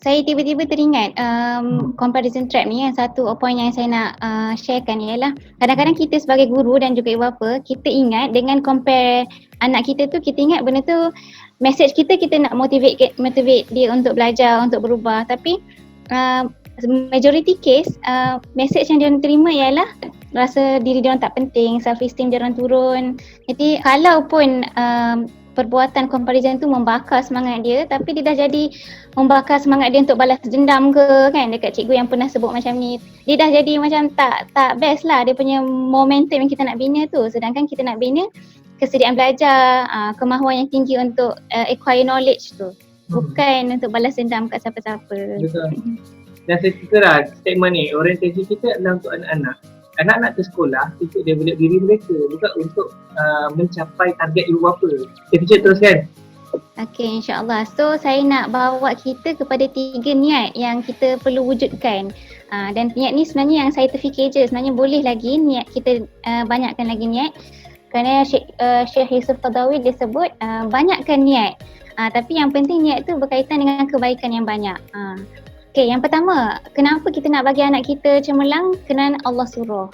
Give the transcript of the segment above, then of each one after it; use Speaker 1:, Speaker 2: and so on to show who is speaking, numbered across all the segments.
Speaker 1: Saya tiba-tiba teringat comparison trap ni, yang satu point yang saya nak sharekan ialah kadang-kadang kita sebagai guru dan juga ibu bapa, kita ingat dengan compare anak kita tu, kita ingat benda tu message kita nak motivate dia untuk belajar, untuk berubah, tapi majority case message yang dia terima ialah rasa diri dia orang tak penting, self esteem dia orang turun. Jadi kalau pun perbuatan comparison tu membakar semangat dia, tapi dia dah jadi membakar semangat dia untuk balas dendam ke kan dekat cikgu yang pernah sebut macam ni, dia dah jadi macam tak best lah dia punya momentum yang kita nak bina tu. Sedangkan kita nak bina kesediaan belajar, kemahuan yang tinggi untuk acquire knowledge tu, bukan untuk balas dendam kat siapa-siapa.
Speaker 2: Betul. Dan saya kira lah statement ni, orientasi kita adalah untuk anak-anak. Anak-anak ke sekolah untuk develop diri mereka, bukan untuk mencapai target ibu bapa. Teacher teruskan.
Speaker 1: Okay, insyaAllah. So saya nak bawa kita kepada 3 niat yang kita perlu wujudkan. Dan niat ni sebenarnya yang scientific je, sebenarnya boleh lagi niat kita banyakkan lagi niat. Kerana Syekh Yusuf Qaradawi dia sebut banyakkan niat. Tapi yang penting niat tu berkaitan dengan kebaikan yang banyak. Okay, yang pertama, kenapa kita nak bagi anak kita cemerlang? Kerana Allah suruh.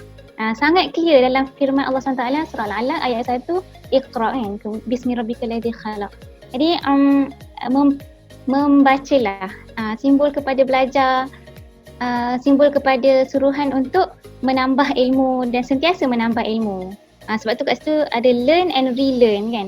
Speaker 1: Sangat clear dalam firman Allah SWT, surah Al-Alaq ayat 1, Iqra' kan, Bismi rabbikal ladzi khalaq. Jadi membacalah, simbol kepada belajar, simbol kepada suruhan untuk menambah ilmu dan sentiasa menambah ilmu. Sebab tu kat situ ada learn and relearn kan.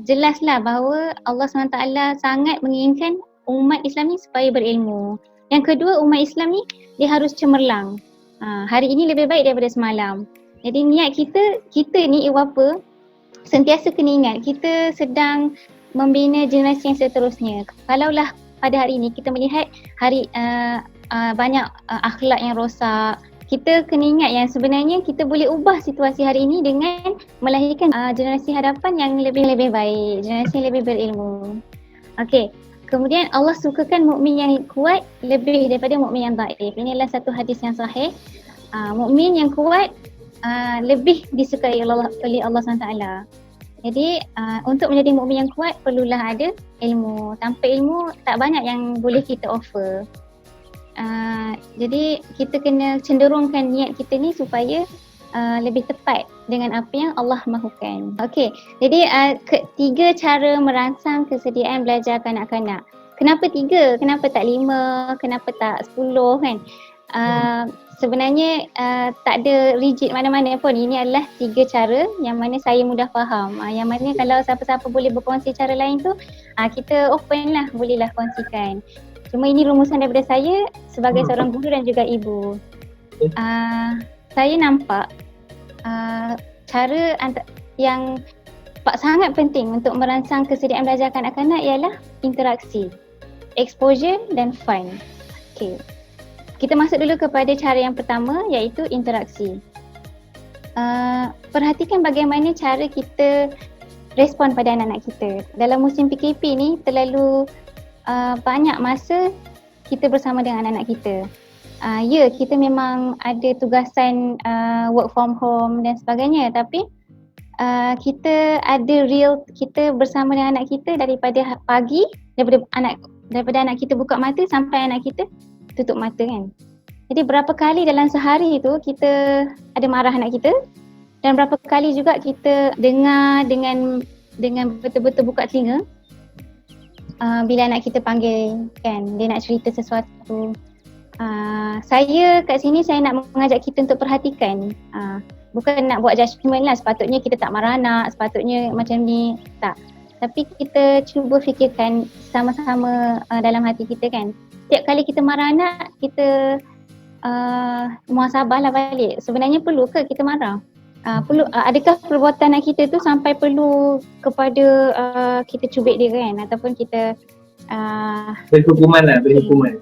Speaker 1: Jelaslah bahawa Allah SWT sangat menginginkan umat Islam ni supaya berilmu. Yang kedua, umat Islam ni dia harus cemerlang. Hari ini lebih baik daripada semalam. Jadi niat kita ni ibu bapa sentiasa kena ingat kita sedang membina generasi yang seterusnya. Kalaulah pada hari ini kita melihat banyak akhlak yang rosak, kita kena ingat yang sebenarnya kita boleh ubah situasi hari ini dengan melahirkan generasi hadapan yang lebih baik, generasi yang lebih berilmu. Okey. Kemudian Allah sukakan mukmin yang kuat lebih daripada mukmin yang dhaif. Ini adalah satu hadis yang sahih. Mukmin yang kuat lebih disukai oleh Allah SWT. Jadi untuk menjadi mukmin yang kuat perlulah ada ilmu. Tanpa ilmu tak banyak yang boleh kita offer. Jadi kita kena cenderungkan niat kita ni supaya lebih tepat dengan apa yang Allah mahukan. Okey, jadi 3 cara merangsang kesediaan belajar kanak-kanak. Kenapa 3? Kenapa tak 5? Kenapa tak 10 kan? Sebenarnya tak ada rigid mana-mana pun. Ini adalah 3 cara yang mana saya mudah faham. Yang mana kalau siapa-siapa boleh berkongsi cara lain tu, kita open lah, bolehlah kongsikan. Cuma ini rumusan daripada saya sebagai seorang guru dan juga ibu. Saya nampak cara yang sangat penting untuk merangsang kesediaan belajar kanak-kanak ialah interaksi, exposure dan fun. Okay. Kita masuk dulu kepada cara yang pertama iaitu interaksi. Perhatikan bagaimana cara kita respon pada anak-anak kita. Dalam musim PKP ni terlalu banyak masa kita bersama dengan anak-anak kita. Ya, kita memang ada tugasan work from home dan sebagainya, tapi kita ada real kita bersama dengan anak kita daripada pagi, daripada anak kita buka mata sampai anak kita tutup mata kan. Jadi berapa kali dalam sehari tu kita ada marah anak kita, dan berapa kali juga kita dengar dengan betul-betul buka telinga bila anak kita panggil kan, dia nak cerita sesuatu. Saya kat sini saya nak mengajak kita untuk perhatikan, bukan nak buat judgement lah, sepatutnya kita tak marah anak, sepatutnya macam ni, tak. Tapi kita cuba fikirkan sama-sama dalam hati kita kan. Setiap kali kita marah anak, kita muhasabahlah balik. Sebenarnya perlu ke kita marah? Adakah perbuatan anak kita tu sampai perlu kepada kita cubit dia kan, ataupun kita
Speaker 2: beri hukuman.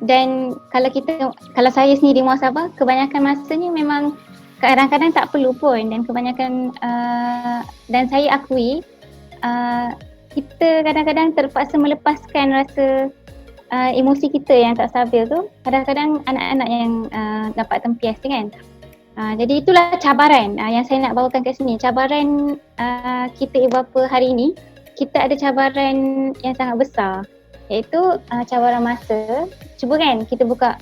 Speaker 1: Dan kalau saya sendiri muhasabah, kebanyakan masanya memang kadang-kadang tak perlu pun, dan kebanyakan dan saya akui kita kadang-kadang terpaksa melepaskan rasa emosi kita yang tak stabil tu. Kadang-kadang anak-anak yang dapat tempias kan. Jadi itulah cabaran yang saya nak bawakan kat sini. Cabaran kita ibu bapa hari ini, kita ada cabaran yang sangat besar, iaitu cabaran masa. Cuba kan kita buka,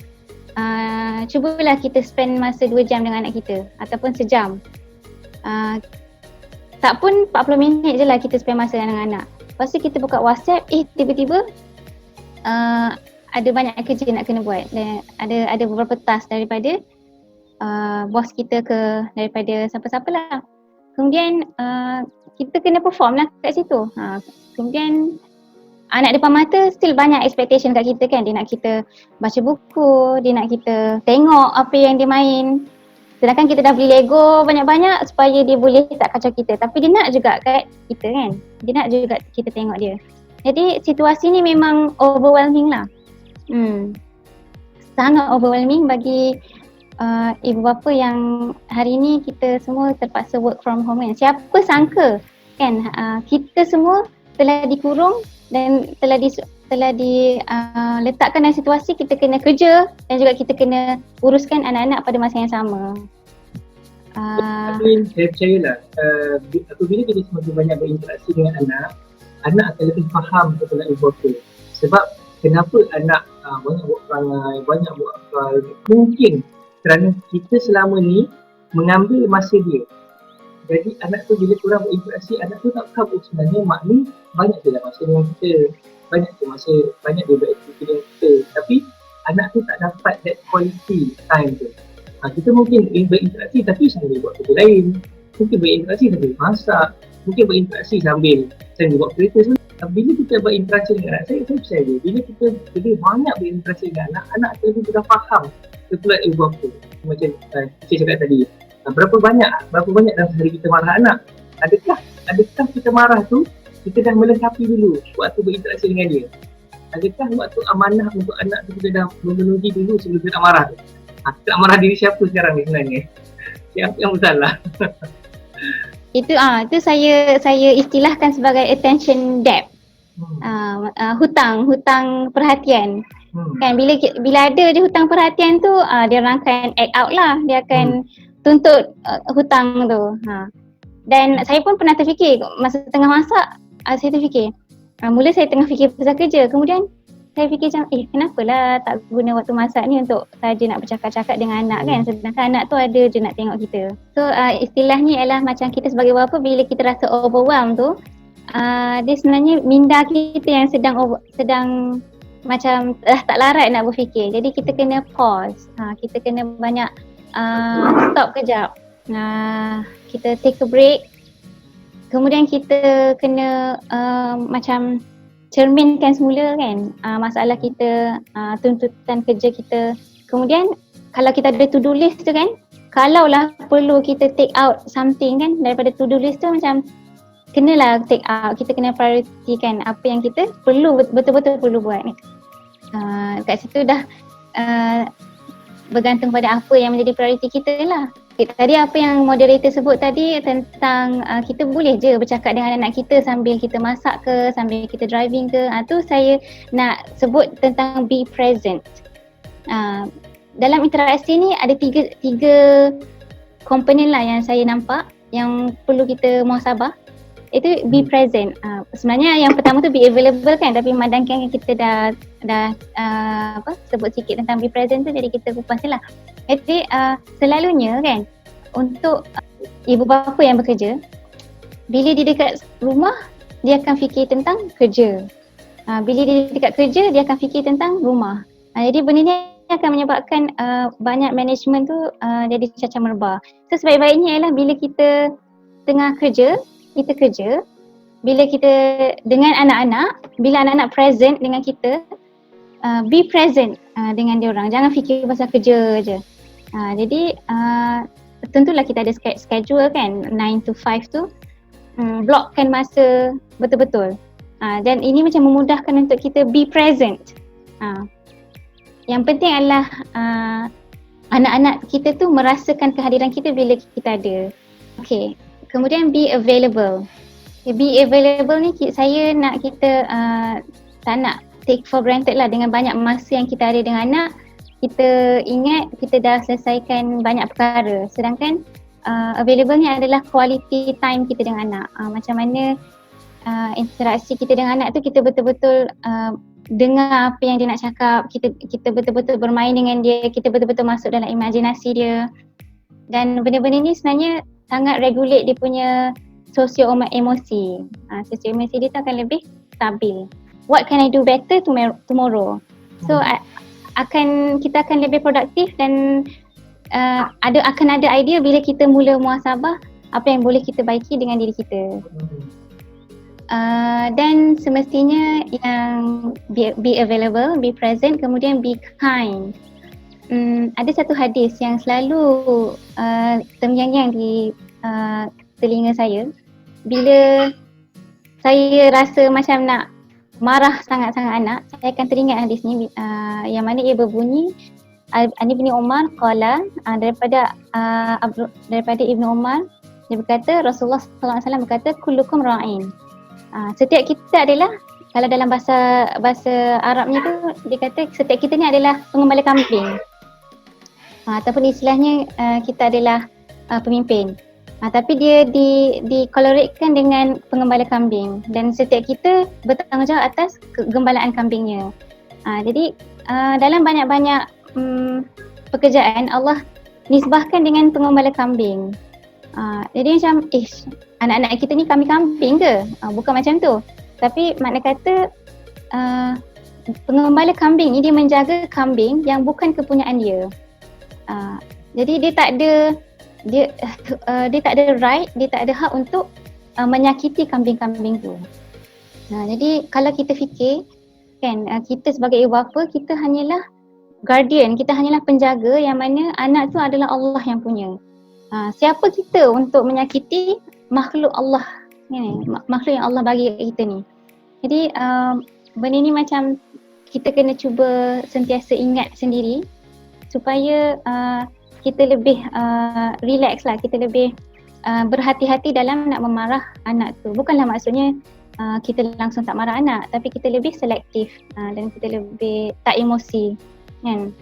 Speaker 1: cubalah kita spend masa 2 jam dengan anak kita ataupun sejam. Tak pun 40 minit je lah kita spend masa dengan anak. Lepas tu kita buka WhatsApp, tiba-tiba ada banyak kerja nak kena buat. Dan ada beberapa task daripada bos kita ke daripada siapa-siapa lah. Kemudian kita kena perform lah kat situ. Kemudian anak depan mata still banyak expectation kat kita kan. Dia nak kita baca buku, dia nak kita tengok apa yang dia main. Sedangkan kita dah beli Lego banyak-banyak supaya dia boleh tak kacau kita. Tapi dia nak juga kat kita kan. Dia nak juga kita tengok dia. Jadi situasi ni memang overwhelming lah. Sangat overwhelming bagi ibu bapa yang hari ni kita semua terpaksa work from home kan. Siapa sangka kan kita semua telah dikurung dan telah diletakkan dalam situasi kita kena kerja dan juga kita kena uruskan anak-anak pada masa yang sama.
Speaker 2: Tapi saya percayalah apabila kita semakin banyak berinteraksi dengan anak akan lebih faham tentang ibu bapa. Sebab kenapa anak banyak buat perangai, banyak buat akal, mungkin kerana kita selama ni mengambil masa dia. Jadi anak tu bila kurang berinteraksi, anak tu tak tahu sebenarnya mak ni banyak je lah masa dengan kita, banyak dia beraktiviti dengan kita. Tapi anak tu tak dapat that quality time tu. Kita mungkin berinteraksi tapi sambil buat kerja lain, mungkin berinteraksi sambil masak, mungkin berinteraksi sambil buat kereta semua. Bila kita berinteraksi dengan anak, saya percaya bila kita lebih banyak berinteraksi dengan anak tu sudah faham kepulan ibu bapa. Macam saya cakap tadi, berapa banyak dalam sehari kita marah anak. Adakah kita marah tu kita dah melengkapi dulu waktu berinteraksi dengan dia? Adakah waktu amanah untuk anak tu kita dah memenuhi dulu sebelum kita nak marah tu? Kita nak marah diri siapa sekarang ni sebenarnya? Siapa yang bersalah?
Speaker 1: Itu saya istilahkan sebagai attention debt. Hutang perhatian. Kan bila ada je hutang perhatian tu, dia orang akan act out lah. Dia akan tuntut hutang tu. Dan saya pun pernah terfikir masa tengah masak, saya terfikir mula saya tengah fikir pasal kerja, kemudian saya fikir macam kenapalah tak guna waktu masak ni untuk saja nak bercakap-cakap dengan anak kan, sedangkan anak tu ada je nak tengok kita. So istilahnya ialah macam kita sebagai bapa bila kita rasa overwhelmed tu, dia sebenarnya minda kita yang sedang macam tak larat nak berfikir. Jadi kita kena pause, kita kena banyak stop kejap, kita take a break. Kemudian kita kena macam cerminkan semula kan masalah kita, tuntutan kerja kita. Kemudian kalau kita ada to-do list tu kan, kalaulah perlu kita take out something kan daripada to-do list tu, macam kenalah take out, kita kena prioritikan apa yang kita perlu, betul-betul perlu buat ni. Kat situ dah bergantung pada apa yang menjadi prioriti kita lah. Tadi apa yang moderator sebut tadi tentang kita boleh je bercakap dengan anak kita sambil kita masak ke, sambil kita driving ke, tu saya nak sebut tentang be present. Dalam interaksi ni ada tiga komponen lah yang saya nampak yang perlu kita muhasabah. Itu be present. Sebenarnya yang pertama tu be available kan, tapi madangkan kita dah sebut sikit tentang be present tu, jadi kita kupas lah. Jadi selalunya kan untuk ibu bapa yang bekerja, bila dia dekat rumah dia akan fikir tentang kerja. Bila dia dekat kerja dia akan fikir tentang rumah. Jadi benda ni akan menyebabkan banyak management tu jadi cacah merbah. So sebaik-baiknya ialah bila kita tengah kerja, kita kerja. Bila kita dengan anak-anak, bila anak-anak present dengan kita, be present dengan dia orang. Jangan fikir pasal kerja je. Jadi tentulah kita ada schedule kan, 9 to 5 tu, blockkan masa betul-betul. Dan ini macam memudahkan untuk kita be present. Yang penting adalah anak-anak kita tu merasakan kehadiran kita bila kita ada. Okay, kemudian be available. Be available ni saya nak kita tak nak take for granted lah. Dengan banyak masa yang kita ada dengan anak, kita ingat kita dah selesaikan banyak perkara, sedangkan available ni adalah quality time kita dengan anak. Macam mana interaksi kita dengan anak tu kita betul-betul dengar apa yang dia nak cakap, kita betul-betul bermain dengan dia, kita betul-betul masuk dalam imajinasi dia. Dan benda-benda ni sebenarnya sangat regulate dia punya emosi. Sosio emosi dia tu akan lebih stabil. What can I do better tomorrow? So kita akan lebih produktif dan akan ada idea bila kita mula muhasabah apa yang boleh kita baiki dengan diri kita. Dan semestinya yang be available, be present, kemudian be kind. Ada satu hadis yang selalu terngiang-ngiang di telinga saya bila saya rasa macam nak marah sangat-sangat anak, saya akan teringat hadis ni yang mana ia berbunyi Ani bin Umar qala daripada Ibnu Umar, dia berkata Rasulullah sallallahu alaihi wasallam berkata kullukum ra'in. Setiap kita adalah, kalau dalam bahasa Arabnya tu dia kata setiap kita ni adalah pengembala kambing. Ataupun istilahnya kita adalah pemimpin. Tapi dia dikoloritkan dengan pengembala kambing dan setiap kita bertanggungjawab atas kegembalaan kambingnya. Jadi dalam banyak-banyak pekerjaan Allah nisbahkan dengan pengembala kambing. Jadi macam anak-anak kita ni kambing ke? Bukan macam tu. Tapi makna kata pengembala kambing ni dia menjaga kambing yang bukan kepunyaan dia. Jadi dia tak ada right, dia tak ada hak untuk menyakiti kambing-kambing tu. Jadi kalau kita fikir kan, kita sebagai ibu bapa, kita hanyalah guardian, kita hanyalah penjaga yang mana anak tu adalah Allah yang punya. Siapa kita untuk menyakiti makhluk Allah ni, makhluk yang Allah bagi kat kita ni. Jadi benda ni macam kita kena cuba sentiasa ingat sendiri supaya kita lebih relax lah, kita lebih berhati-hati dalam nak memarah anak tu. Bukanlah maksudnya kita langsung tak marah anak, tapi kita lebih selektif dan kita lebih tak emosi kan.